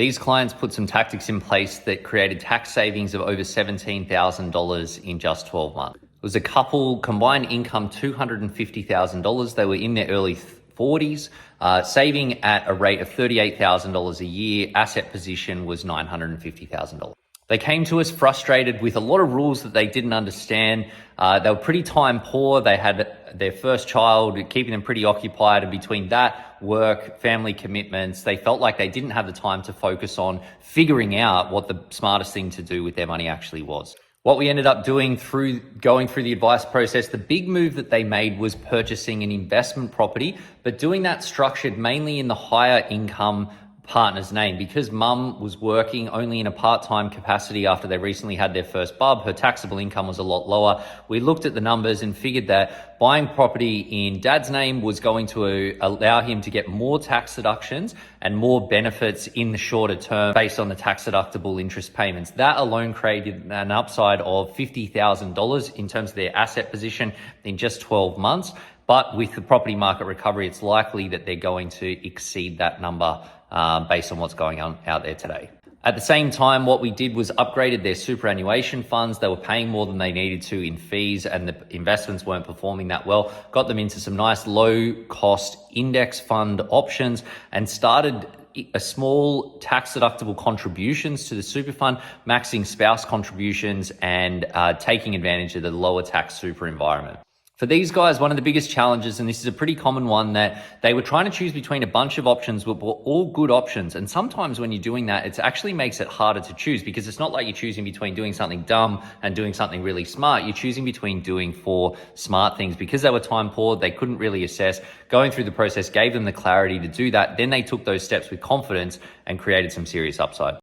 These clients put some tactics in place that created tax savings of over $17,000 in just 12 months. It was a couple, combined income $250,000. They were in their early 40s, saving at a rate of $38,000 a year. Asset position was $950,000. They came to us frustrated with a lot of rules that they didn't understand. They were pretty time poor. They had their first child, keeping them pretty occupied. And between that, work, family commitments, they felt like they didn't have the time to focus on figuring out what the smartest thing to do with their money actually was. What we ended up doing going through the advice process, the big move that they made was purchasing an investment property, but doing that structured mainly in the higher income partner's name. Because mum was working only in a part-time capacity after they recently had their first bub, her taxable income was a lot lower. We looked at the numbers and figured that buying property in dad's name was going to allow him to get more tax deductions and more benefits in the shorter term based on the tax deductible interest payments. That alone created an upside of $50,000 in terms of their asset position in just 12 months. But with the property market recovery, it's likely that they're going to exceed that number based on what's going on out there today. At the same time, what we did was upgraded their superannuation funds. They were paying more than they needed to in fees, and the investments weren't performing that well. Got them into some nice low-cost index fund options and started a small tax deductible contributions to the super fund, maxing spouse contributions and taking advantage of the lower tax super environment. For these guys, one of the biggest challenges, and this is a pretty common one, that they were trying to choose between a bunch of options, but were all good options. And sometimes when you're doing that, it actually makes it harder to choose, because it's not like you're choosing between doing something dumb and doing something really smart. You're choosing between doing 4 smart things. Because they were time poor, they couldn't really assess. Going through the process gave them the clarity to do that. Then they took those steps with confidence and created some serious upside.